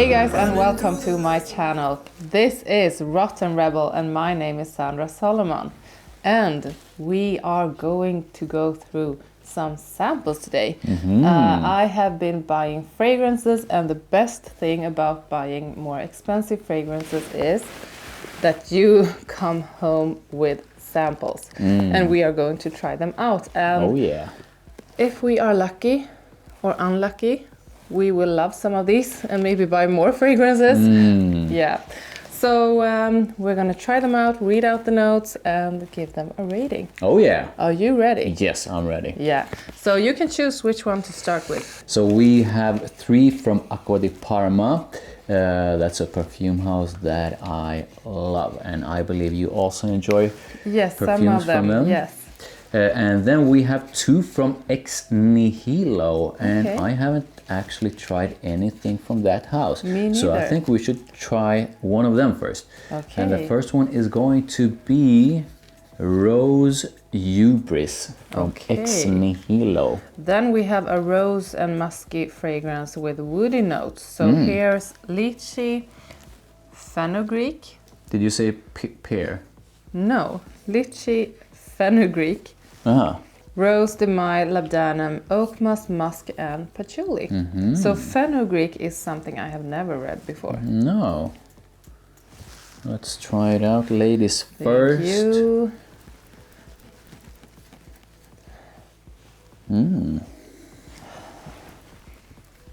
Hey guys, and welcome to my channel. This is Rotten Rebel and my name is Sandra Solomon. And we are going to go through some samples today. I have been buying fragrances, and the best thing about buying more expensive fragrances is that you come home with samples. And we are going to try them out. And if we are lucky or unlucky, we will love some of these and maybe buy more fragrances. Yeah. So we're gonna try them out, read out the notes, and give them a rating. Oh yeah. Are you ready? Yes, I'm ready. Yeah. So you can choose which one to start with. So we have 3 from Acqua di Parma. That's a perfume house that I love, and I believe you also enjoy Yes, some perfumes of them. from them. Yes. And then we have 2 from Ex Nihilo, and I haven't actually tried anything from that house. Me neither. So I think we should try one of them first. Okay. And the first one is going to be Rose HUBRIS from Ex Nihilo. Then we have a rose and musky fragrance with woody notes. So here's lychee, fenugreek. Did you say pear? No, lychee, fenugreek. Rose, demile, labdanum, oak musk, musk, and patchouli. So fenugreek is something I have never read before. No. Let's try it out, ladies first. Thank you.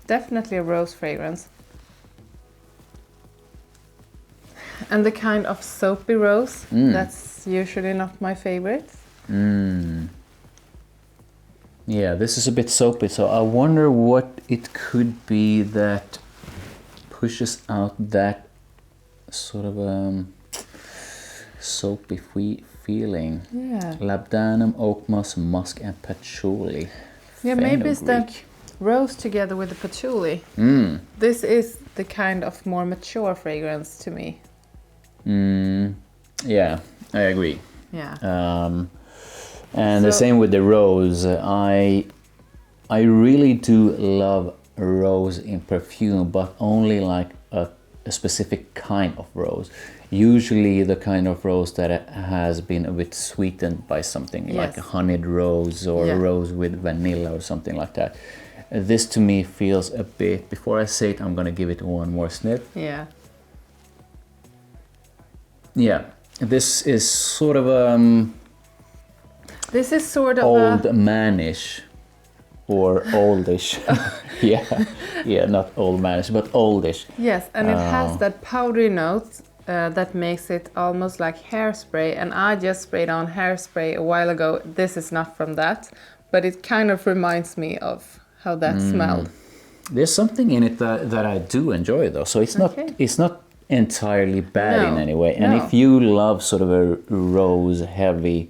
Definitely a rose fragrance. And the kind of soapy rose, that's usually not my favorite. Yeah, this is a bit soapy, so I wonder what it could be that pushes out that sort of soapy feeling. Yeah. Labdanum, oak musk, musk, and patchouli. Yeah, maybe it's the Fenugreek. rose together with the patchouli. This is the kind of more mature fragrance to me. Yeah, I agree. Yeah. And the same with the rose. I really do love rose in perfume, but only like a specific kind of rose. Usually the kind of rose that has been a bit sweetened by something, like a honeyed rose or a rose with vanilla or something like that. This to me feels a bit, before I say it, I'm gonna give it one more sniff. Yeah. Yeah, this is sort of This is sort of old manish or oldish. yeah, not old manish, but oldish. Yes, and it has that powdery note that makes it almost like hairspray. And I just sprayed on hairspray a while ago. This is not from that, but it kind of reminds me of how that smelled. There's something in it that I do enjoy, though. So it's not entirely bad in any way. And if you love sort of a rose heavy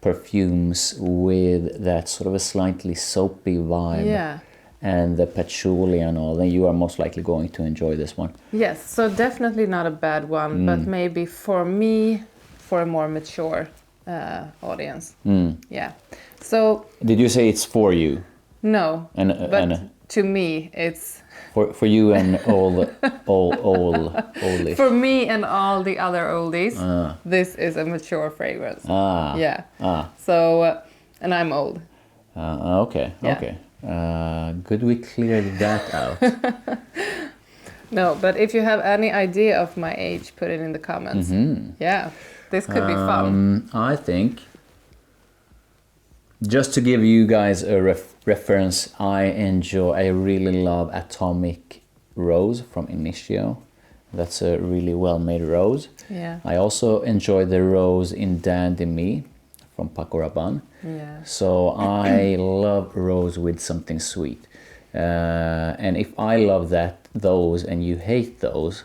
perfumes with that sort of a slightly soapy vibe and the patchouli and all, then you are most likely going to enjoy this one. Yes, so definitely not a bad one, but maybe for me, for a more mature audience. Yeah. So did you say it's for you? No, but to me it's for you and all oldies. For me and all the other oldies, this is a mature fragrance. So, and I'm old. Okay. Good we cleared that out. No, but if you have any idea of my age, put it in the comments. Yeah, this could be fun. I think, just to give you guys a reference, I really love Atomic Rose from Initio. That's a really well-made rose. Yeah. I also enjoy the rose in Dandy Me from Paco Rabanne. Yeah. So I love rose with something sweet. And if I love those and you hate those,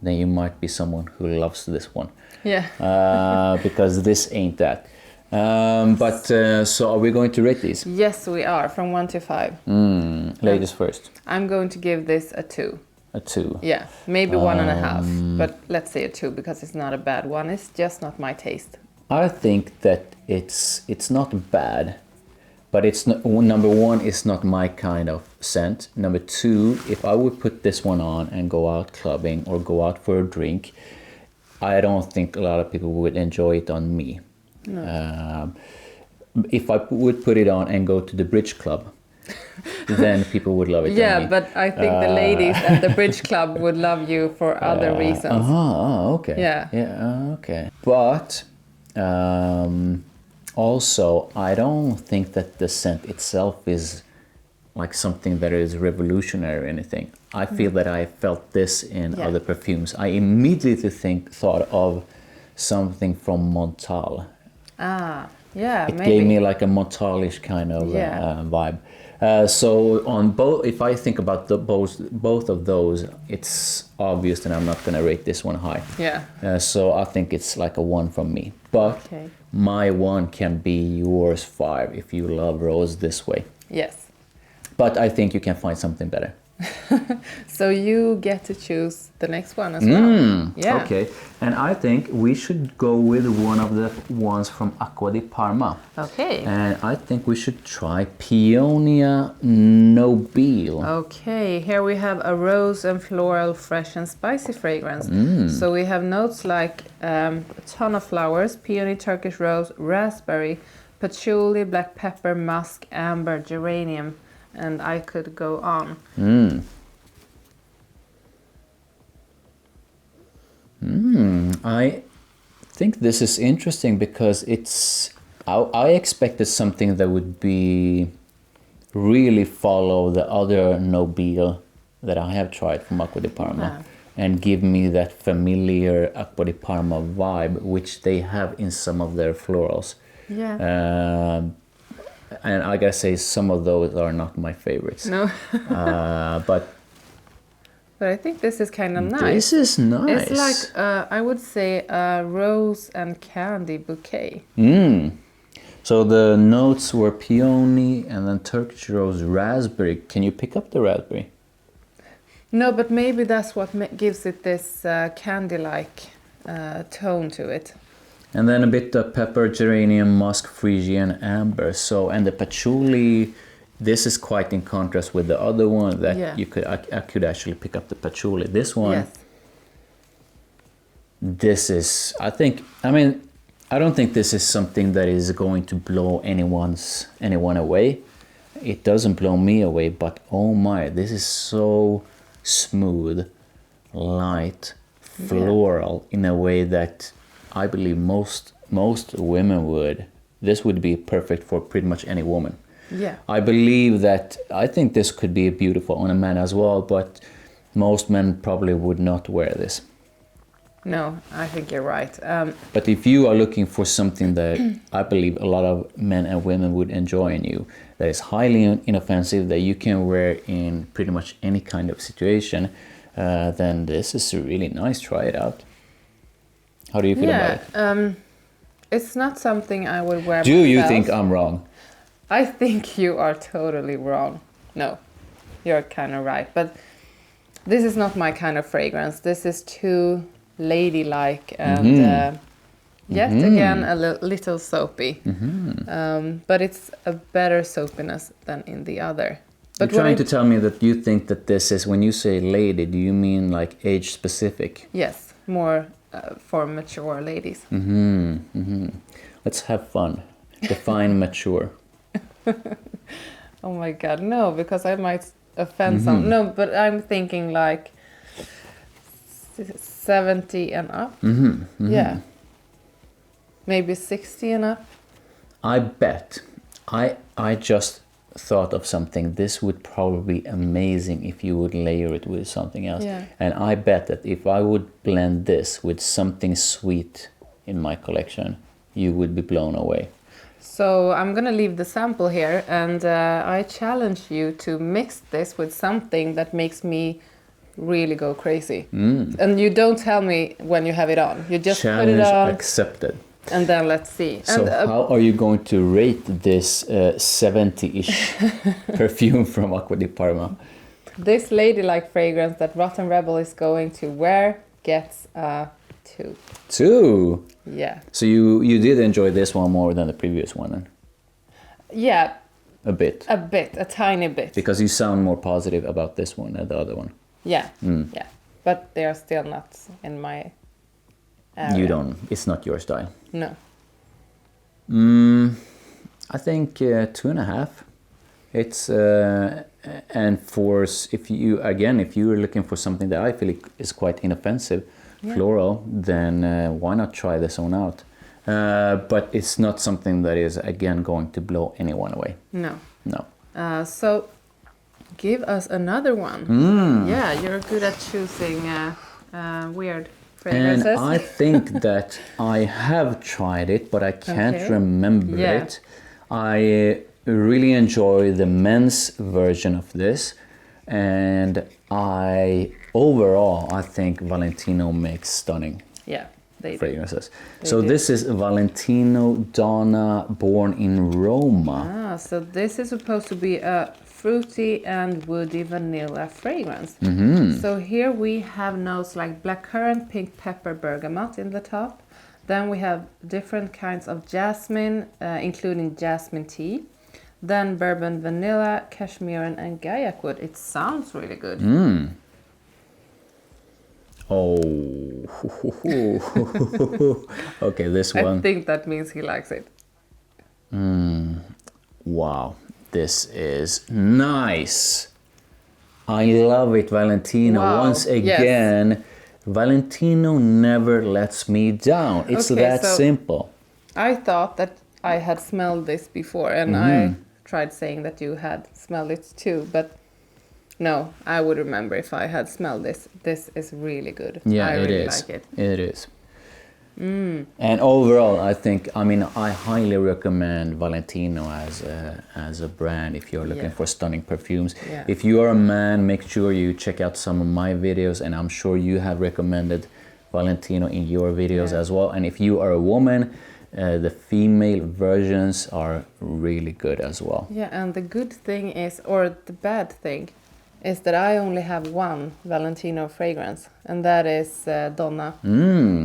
then you might be someone who loves this one. Yeah. Because this ain't that. So are we going to rate these? Yes, we are, from 1 to 5. Ladies first. I'm going to give this a 2. A 2. Yeah, maybe 1.5, but let's say a 2 because it's not a bad one. It's just not my taste. I think that it's not bad, But it's not, number one, it's not my kind of scent. Number two, if I would put this one on and go out clubbing or go out for a drink, I don't think a lot of people would enjoy it on me. No. If I would put it on and go to the bridge club, then people would love it. Yeah, but I think the ladies at the bridge club would love you for other reasons. Okay. Yeah. Yeah, okay. But also, I don't think that the scent itself is like something that is revolutionary or anything. I feel that I felt this in other perfumes. I immediately thought of something from Montal. Yeah, it gave me like a Montalish kind of vibe. So on both, if I think about both of those, it's obvious that I'm not going to rate this one high. Yeah. So I think it's like a 1 from me. But my 1 can be yours 5 if you love rose this way. Yes. But I think you can find something better. So you get to choose the next one as well. Yeah. Okay. And I think we should go with one of the ones from Acqua di Parma. Okay. And I think we should try Peonia Nobile. Okay, here we have a rose and floral, fresh and spicy fragrance. So we have notes like a ton of flowers, peony, Turkish rose, raspberry, patchouli, black pepper, musk, amber, geranium, and I could go on. I think this is interesting because it's... I expected something that would be really follow the other Nobile that I have tried from Acqua di Parma and give me that familiar Acqua di Parma vibe, which they have in some of their florals. Yeah. And I gotta say, some of those are not my favorites. No. But I think this is kind of nice. This is nice. It's like, I would say, a rose and candy bouquet. So the notes were peony and then Turkish rose, raspberry. Can you pick up the raspberry? No, but maybe that's what gives it this candy-like tone to it. And then a bit of pepper, geranium, musk, Phrygian, amber. So, and the patchouli, this is quite in contrast with the other one that you could, I could actually pick up the patchouli. This one, this is, I don't think this is something that is going to blow anyone away. It doesn't blow me away, but oh my, this is so smooth, light, floral in a way that I believe most women would. This would be perfect for pretty much any woman. Yeah. I believe that, I think this could be beautiful on a man as well, but most men probably would not wear this. No, I think you're right. But if you are looking for something that I believe a lot of men and women would enjoy in you, that is highly inoffensive, that you can wear in pretty much any kind of situation, then this is really nice. Try it out. How do you feel about it? It's not something I would wear Do you think I'm wrong? I think you are totally wrong. No, you're kind of right. But this is not my kind of fragrance. This is too ladylike and yet again a little soapy. But it's a better soapiness than in the other. But you're trying to tell me that you think that this is, when you say lady, do you mean like age specific? Yes, more for mature ladies. Let's have fun. Define mature. Oh my god, no, because I might offend some. No, but I'm thinking like 70 and up. Yeah. Maybe 60 and up. I bet. I just thought of something. This would probably be amazing if you would layer it with something else. Yeah. And I bet that if I would blend this with something sweet in my collection, you would be blown away. So I'm gonna leave the sample here, and I challenge you to mix this with something that makes me really go crazy. And you don't tell me when you have it on. You just challenge put it on. Accepted. And then let's see. So how are you going to rate this 70-ish perfume from Acqua di Parma? This ladylike fragrance that Rotten Rebel is going to wear gets a 2. 2? Yeah. So you did enjoy this one more than the previous one then? Yeah, A bit. A bit, a tiny bit. Because you sound more positive about this one than the other one. Yeah, yeah. But they are still not in my area. You don't. It's not your style. No. I think 2.5. It's and if you're looking for something that I feel is quite inoffensive, floral, then why not try this one out? But it's not something that is again going to blow anyone away. No. No. So give us another one. Yeah, you're good at choosing weird fragrances. And I think that I have tried it, but I can't remember it. I really enjoy the men's version of this, and overall I think Valentino makes stunning fragrances. So this is Valentino Donna Born in Roma. So this is supposed to be a fruity and woody vanilla fragrance. So here we have notes like blackcurrant, pink pepper, bergamot in the top. Then we have different kinds of jasmine, including jasmine tea. Then bourbon, vanilla, cashmere, and gaiac wood. It sounds really good. Oh, okay, this one. I think that means he likes it. Wow, this is nice. I love it, Valentino. Once again, Valentino never lets me down. It's that simple. I thought that I had smelled this before, and I tried saying that you had smelled it too, but no, I would remember if I had smelled this. This is really good. Yeah, I really like it. It is. And overall, I highly recommend Valentino as a brand if you're looking for stunning perfumes. Yeah. If you are a man, make sure you check out some of my videos, and I'm sure you have recommended Valentino in your videos as well. And if you are a woman, the female versions are really good as well. Yeah, and the good thing is, or the bad thing, is that I only have one Valentino fragrance, and that is Donna.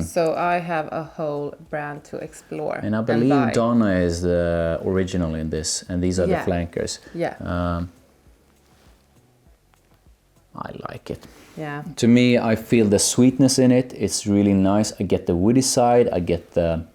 So I have a whole brand to explore. And I believe Donna is the original in this, and these are the flankers. Yeah. I like it. Yeah. To me, I feel the sweetness in it. It's really nice. I get the woody side. I get the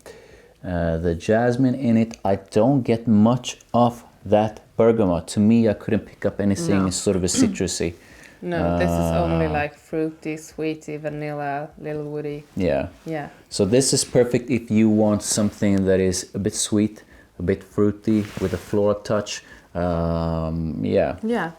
jasmine in it. I don't get much of that bergamot. To me, I couldn't pick up anything sort of a citrusy. No, this is only like fruity, sweety, vanilla, little woody. Yeah. Yeah. So this is perfect if you want something that is a bit sweet, a bit fruity with a floral touch. Yeah. Yeah.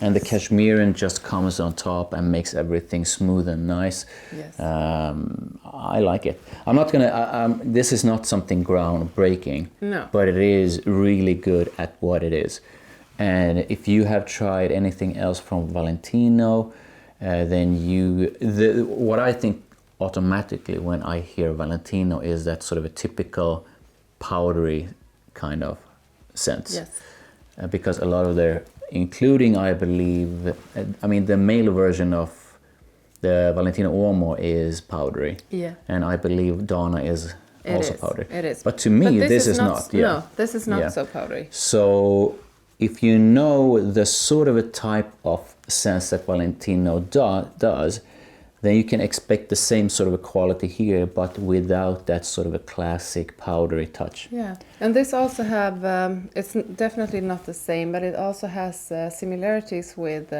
And the cashmere just comes on top and makes everything smooth and nice. Yes. I like it. I'm not gonna. This is not something groundbreaking. No. But it is really good at what it is. And if you have tried anything else from Valentino, then what I think automatically when I hear Valentino is that sort of a typical powdery kind of scent. Yes. Because a lot of their, including I believe, the male version of the Valentino Uomo is powdery. Yeah. And I believe Donna is also powdery. It is. But to me, this is not. Yeah. No, this is not so powdery. So if you know the sort of a type of scent that Valentino does, then you can expect the same sort of a quality here, but without that sort of a classic powdery touch. Yeah, and this also have, it's definitely not the same, but it also has similarities with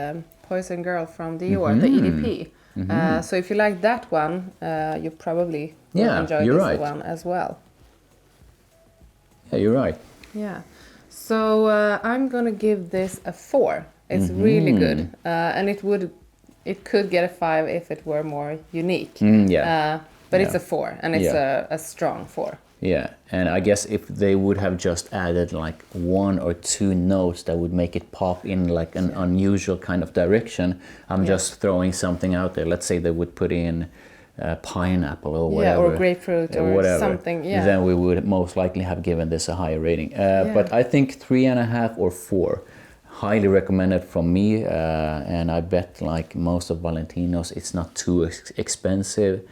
Poison Girl from Dior, the EDP. So if you like that one, you probably will enjoy this one as well. Yeah, you're right. Yeah, so I'm gonna give this a 4. It's really good, and it could get a 5 if it were more unique. But it's a 4, and it's a strong 4. Yeah, and I guess if they would have just added like 1 or 2 notes that would make it pop in like an unusual kind of direction, I'm just throwing something out there. Let's say they would put in pineapple or whatever. Or grapefruit or whatever. Something, then we would most likely have given this a higher rating. But I think 3.5 or 4. Highly recommended from me, and I bet like most of Valentino's, it's not too expensive.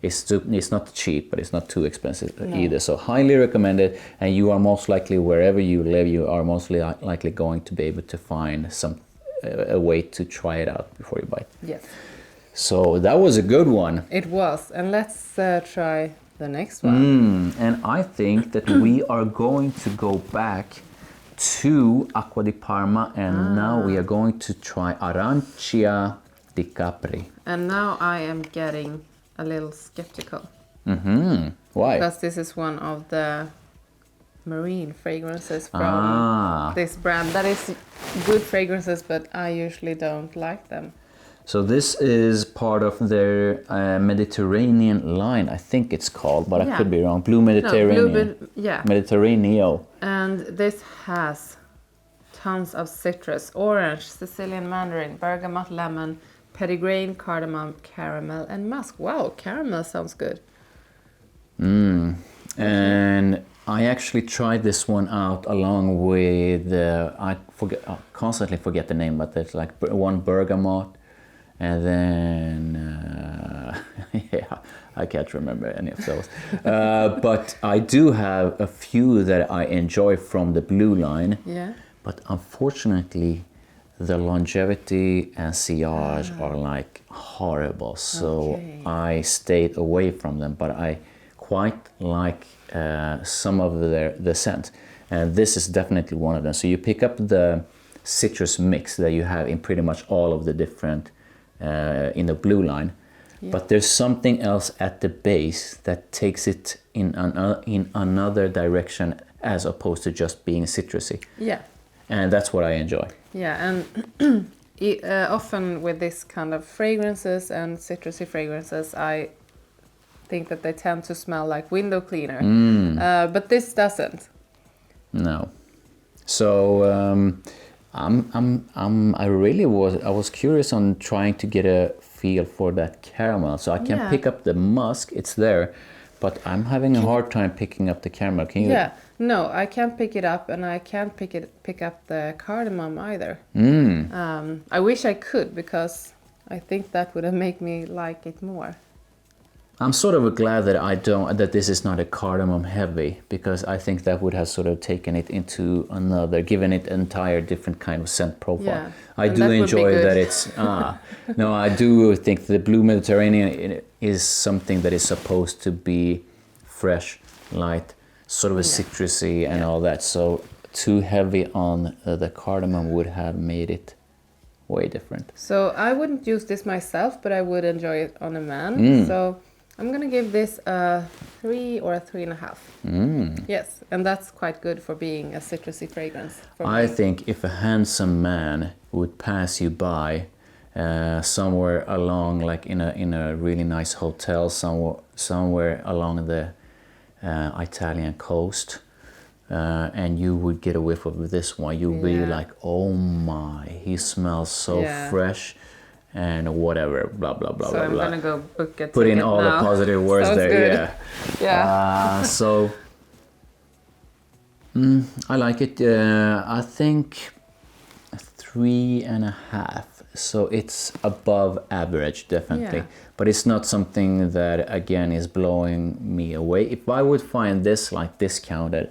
It's not cheap, but it's not too expensive either. So highly recommended. And you are most likely, wherever you live, you are mostly likely going to be able to find a way to try it out before you buy it. Yes. So that was a good one. It was. And let's try the next one. And I think that we are going to go back to Acqua di Parma, and now we are going to try Arancia di Capri. And now I am getting a little skeptical. Why? Because this is one of the marine fragrances from this brand. That is good fragrances, but I usually don't like them. So this is part of their Mediterranean line, I think it's called, but I could be wrong. Blue Mediterranean. Mediterraneo. And this has tons of citrus: orange, Sicilian mandarin, bergamot, lemon, petitgrain, cardamom, caramel, and musk. Wow, caramel sounds good. And I actually tried this one out along with I constantly forget the name, but there's like one bergamot. And then, I can't remember any of those. But I do have a few that I enjoy from the blue line. Yeah. But unfortunately, the longevity and sillage are like horrible. So I stayed away from them. But I quite like some of the scent. And this is definitely one of them. So you pick up the citrus mix that you have in pretty much all of the different in the blue line, but there's something else at the base that takes it in another direction as opposed to just being citrusy. Yeah. And that's what I enjoy. Yeah, and often with this kind of fragrances and citrusy fragrances, I think that they tend to smell like window cleaner, but this doesn't. No. So I was curious on trying to get a feel for that caramel. So I can pick up the musk, it's there, but I'm having a hard time picking up the caramel. Can you? Yeah, no, I can't pick it up, and I can't pick up the cardamom either. I wish I could, because I think that would have made me like it more. I'm sort of glad that this is not a cardamom heavy, because I think that would have sort of taken it into given it an entire different kind of scent profile. Yeah, I do enjoy that it's, no, I do think the Blue Mediterranean is something that is supposed to be fresh, light, sort of a citrusy and all that. So too heavy on the cardamom would have made it way different. So I wouldn't use this myself, but I would enjoy it on a man. So I'm gonna give this a 3 or a 3.5. Yes, and that's quite good for being a citrusy fragrance. I think if a handsome man would pass you by somewhere along, like in a really nice hotel somewhere along the Italian coast, and you would get a whiff of this one, you'd be like, oh my, he smells so fresh. And whatever, blah blah blah. So I'm gonna go book a put in all now. the positive words Sounds there. Good. Yeah. So I like it. I think 3.5. So it's above average, definitely. But it's not something that again is blowing me away. If I would find this like discounted,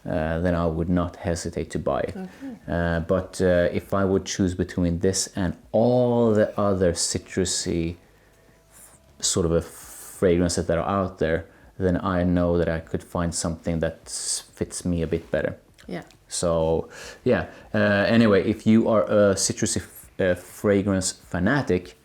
then I would not hesitate to buy it. But if I would choose between this and all the other citrusy sort of a fragrances that are out there, then I know that I could find something that fits me a bit better. Yeah. So yeah. Anyway, if you are a citrusy fragrance fanatic,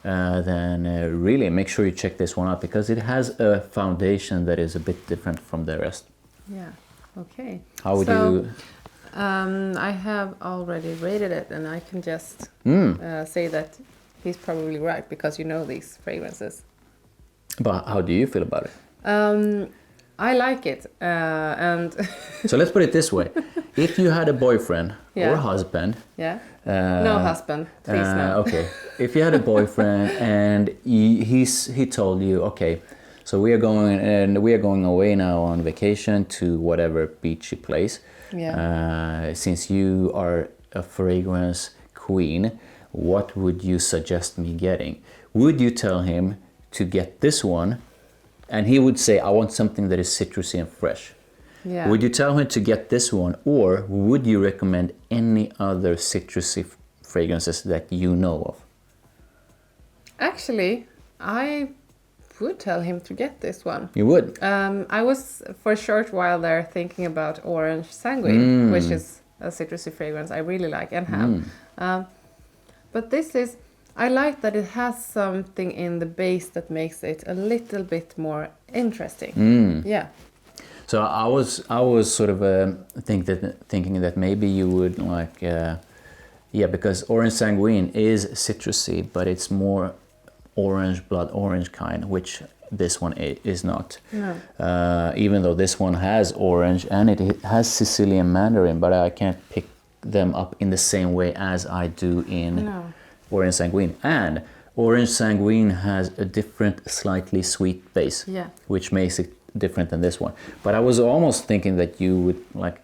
then really make sure you check this one out, because it has a foundation that is a bit different from the rest. Yeah. Okay. How would you? I have already rated it, and I can just say that he's probably right, because you know these fragrances. But how do you feel about it? I like it, and so let's put it this way: if you had a boyfriend or a husband, no husband, please no. Okay, if you had a boyfriend and he told you, okay, so we are going away now on vacation to whatever beachy place. Since you are a fragrance queen, what would you suggest me getting? Would you tell him to get this one, and he would say, I want something that is citrusy and fresh. Yeah. Would you tell him to get this one, or would you recommend any other citrusy fragrances that you know of? Actually, I would tell him to get this one. You would? I was for a short while there thinking about Orange Sanguine, which is a citrusy fragrance I really like and have. But this is, I like that it has something in the base that makes it a little bit more interesting. Yeah. So I was sort of thinking that maybe you would like, because Orange Sanguine is citrusy, but it's more orange, blood orange kind, which this one is not. No. Even though this one has orange and it has Sicilian mandarin, but I can't pick them up in the same way as I do in Orange Sanguine. And Orange Sanguine has a different, slightly sweet base, which makes it different than this one. But I was almost thinking that you would like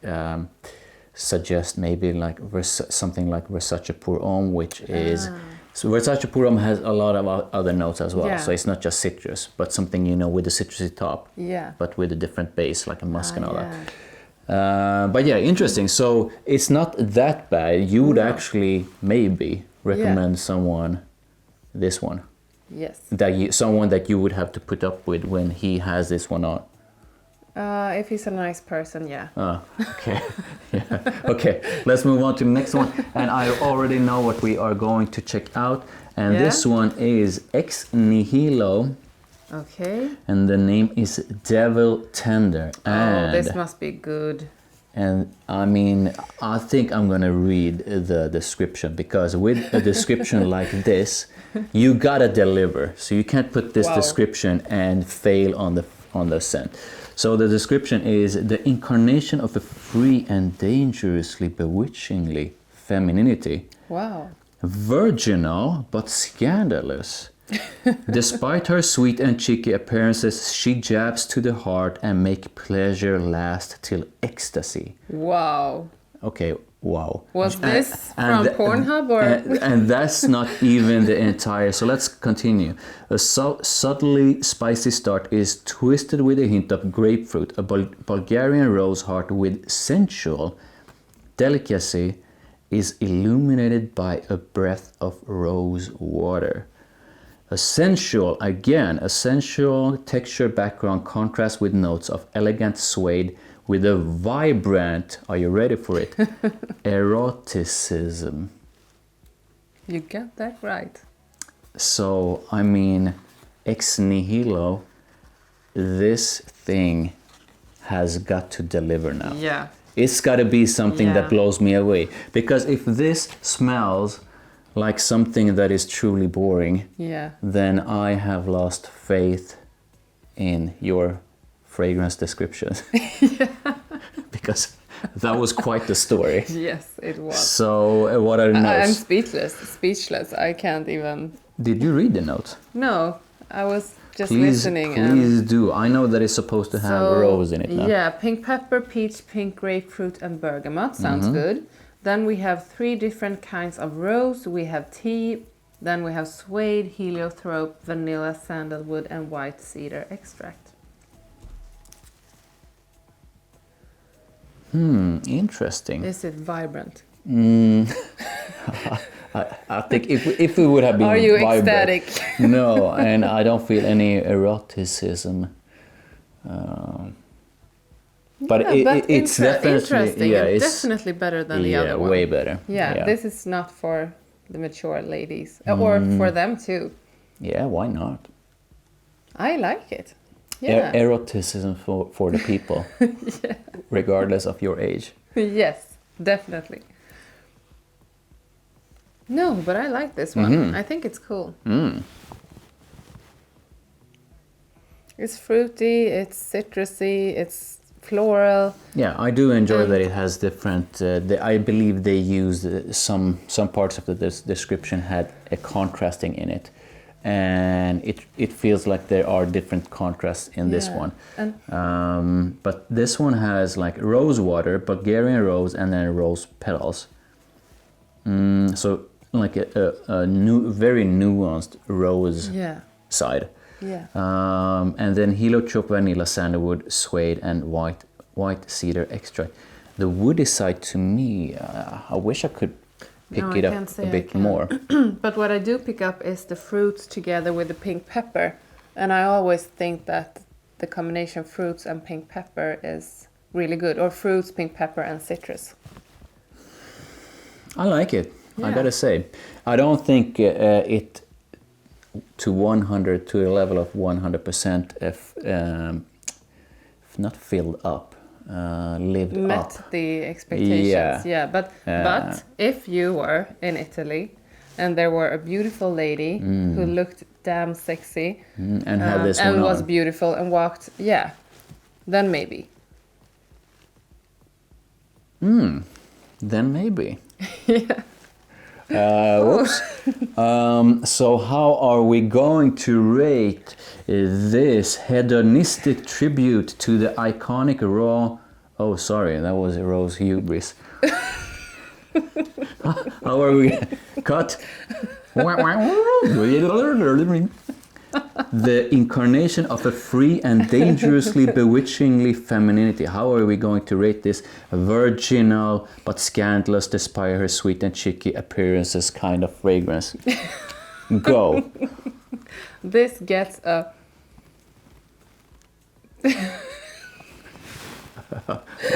suggest maybe like something like Versace Pour Homme, which is so Versace Pour Homme has a lot of other notes as well. So it's not just citrus, but something, you know, with a citrusy top, but with a different base, like a musk and all that. But yeah, interesting. So it's not that bad. You would actually maybe recommend someone this one. Yes. Someone that you would have to put up with when he has this one on. If he's a nice person, Okay. Okay, let's move on to the next one. And I already know what we are going to check out. And this one is Ex Nihilo. Okay. And the name is Devil Tender. And this must be good. And I mean, I think I'm gonna read the description, because with a description like this, you gotta deliver. So you can't put this description and fail on the scent. So the description is the incarnation of a free and dangerously bewitchingly femininity. Wow. Virginal but scandalous. Despite her sweet and cheeky appearances, she jabs to the heart and make pleasure last till ecstasy. Wow. Okay, wow. Was this from Pornhub or? And that's not even the entire. So let's continue. A subtly spicy start is twisted with a hint of grapefruit, a Bulgarian rose heart with sensual delicacy is illuminated by a breath of rose water. A sensual texture background contrasts with notes of elegant suede with a vibrant, are you ready for it? Eroticism. You got that right. So, I mean, Ex Nihilo, this thing has got to deliver now. Yeah. It's got to be something that blows me away. Because if this smells like something that is truly boring, then I have lost faith in your fragrance descriptions. Because that was quite the story. Yes, it was. So what are the notes? I'm speechless. I can't even. Did you read the notes? No, I was just listening. Please do. I know that it's supposed to have rose in it now. Yeah, pink pepper, peach, pink grapefruit, and bergamot. Sounds good. Then we have 3 different kinds of rose. We have tea. Then we have suede, heliotrope, vanilla, sandalwood, and white cedar extract. Interesting. Is it vibrant? I think if we would have been Are you vibrant, ecstatic? No, and I don't feel any eroticism. But it's definitely interesting. it's definitely better than the other one. Yeah, way better. Yeah, this is not for the mature ladies or for them too. Yeah, why not? I like it. Yeah. Eroticism for the people, regardless of your age. Yes, definitely. No, but I like this one. I think it's cool. It's fruity, it's citrusy, it's floral. Yeah, I do enjoy that it has different. I believe they used some parts of the description had a contrasting in it, and it feels like there are different contrasts in this one. But this one has like rose water, Bulgarian rose, and then rose petals. So like a very nuanced rose side. Yeah. And then heliotrope, vanilla, sandalwood, suede, and white cedar extract. The woody side to me, I wish I could pick it up a bit more. But what I do pick up is the fruits together with the pink pepper. And I always think that the combination of fruits and pink pepper is really good. Or fruits, pink pepper, and citrus. I like it, I Yeah. gotta say. I don't think it to 100, to a level of 100% if not filled up, lived Met up. the expectations. Yeah. But if you were in Italy and there were a beautiful lady who looked damn sexy And had this one and was on. beautiful and walked, then maybe. Then maybe. Yeah. Whoops. So how are we going to rate this hedonistic tribute to the iconic raw... Oh, sorry, that was a Rose Hubris. How are we... Cut. The incarnation of a free and dangerously bewitchingly femininity. How are we going to rate this virginal but scandalous, despite her sweet and cheeky appearances kind of fragrance? Go. This gets a...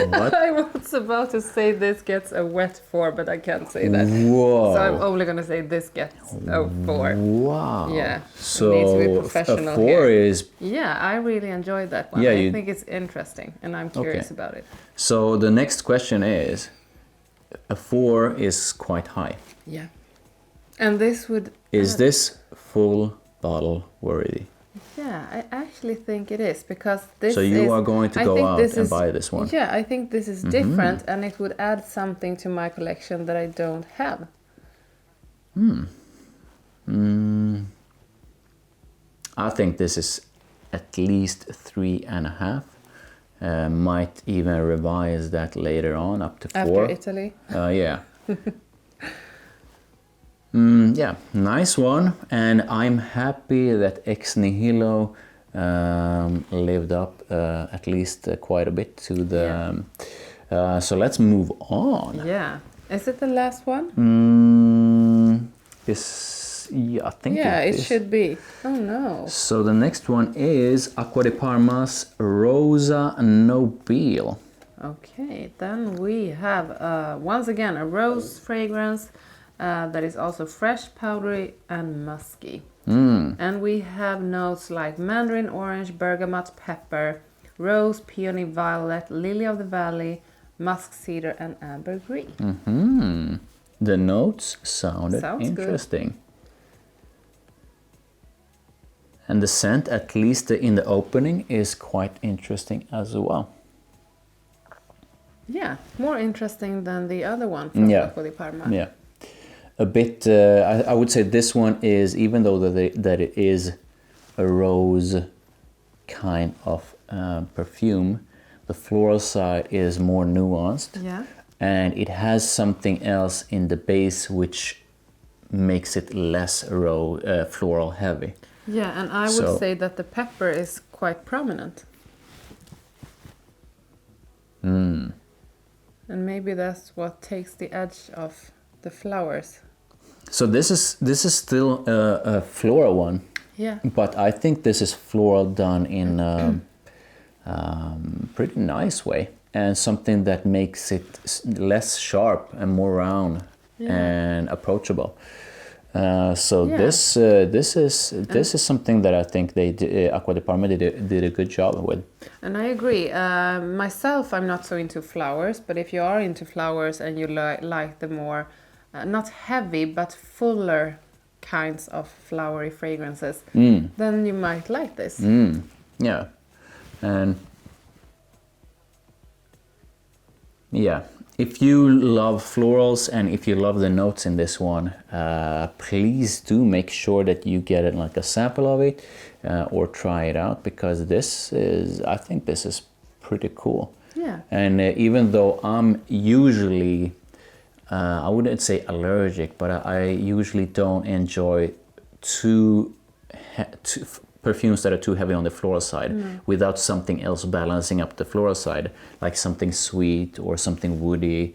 What? I was about to say this gets a wet 4, but I can't say that. Whoa. So I'm only going to say this gets a 4. Wow. Yeah. So it needs to be professional a 4 here. is... Yeah, I really enjoyed that one. Yeah, I think it's interesting and I'm curious about it. So the next question is, a 4 is quite high. Yeah. And this would... Is this full bottle worthy? Yeah, I actually think it is, because this So you is, are going to I go think out this and is- buy this one? Yeah, I think this is different and it would add something to my collection that I don't have. I think this is at least 3.5. Might even revise that later on up to 4. After Italy. Yeah. Yeah, nice one. And I'm happy that Ex Nihilo lived up at least quite a bit to the... so let's move on. Yeah. Is it the last one? Yeah, I think It is. should be. Oh no. So the next one is Acqua di Parma's ROSA Nobile. Okay, then we have once again a rose fragrance that is also fresh, powdery, and musky. And we have notes like mandarin orange, bergamot, pepper, rose, peony violet, lily of the valley, musk cedar, and ambergris. The notes sounded Sounds interesting. Good. And the scent, at least in the opening, is quite interesting as well. Yeah, more interesting than the other one from Acqua di Parma. Yeah. A bit, I would say this one is, even though that it is a rose kind of perfume, the floral side is more nuanced. Yeah. And it has something else in the base which makes it less floral heavy. Yeah, and I would say that the pepper is quite prominent. And maybe that's what takes the edge of the flowers. So this is still a floral one. Yeah. But I think this is floral done in a pretty nice way, and something that makes it less sharp and more round and approachable. This is something that I think Acqua di Parma did a good job with. And I agree. Myself, I'm not so into flowers, but if you are into flowers and you like the more, not heavy, but fuller kinds of flowery fragrances, then you might like this. Yeah. And yeah, if you love florals and if you love the notes in this one, please do make sure that you get it like a sample of it or try it out, because I think this is pretty cool. Yeah. And even though I'm usually, I wouldn't say allergic, but I usually don't enjoy too perfumes that are too heavy on the floral side without something else balancing up the floral side, like something sweet or something woody.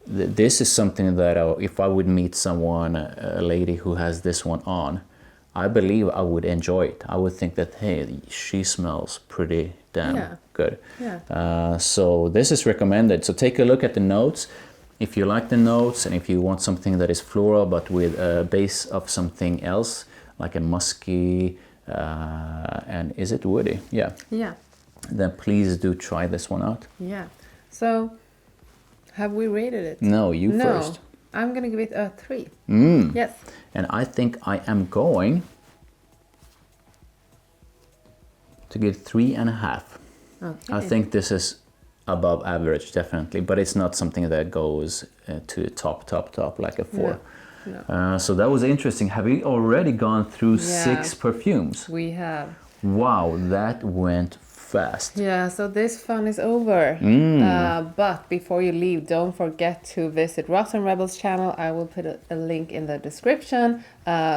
This is something that if I would meet someone, a lady who has this one on, I believe I would enjoy it. I would think that, hey, she smells pretty damn good. Yeah. So this is recommended. So take a look at the notes. If you like the notes and if you want something that is floral but with a base of something else, like a musky, and is it woody? Yeah. Yeah. Then please do try this one out. Yeah. So, have we rated it? No, you first. I'm gonna give it a 3. Yes. And I think I am going to give 3.5. Okay. I think this is above average, definitely, but it's not something that goes to top like a 4. No. So that was interesting. Have we already gone through 6 perfumes? We have. Wow, that went fast. Yeah, so this fun is over. But before you leave, don't forget to visit Rotten Rebels channel. I will put a link in the description.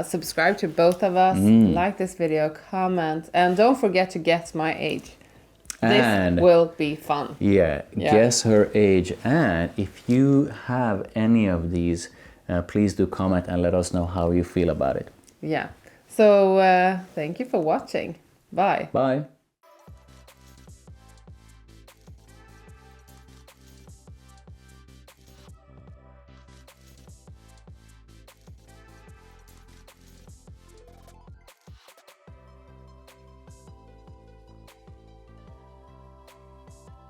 Subscribe to both of us. Like this video, comment, and don't forget to guess my age. This will be fun. Yeah, guess her age. And if you have any of these, please do comment and let us know how you feel about it. Yeah. So thank you for watching. Bye. Bye.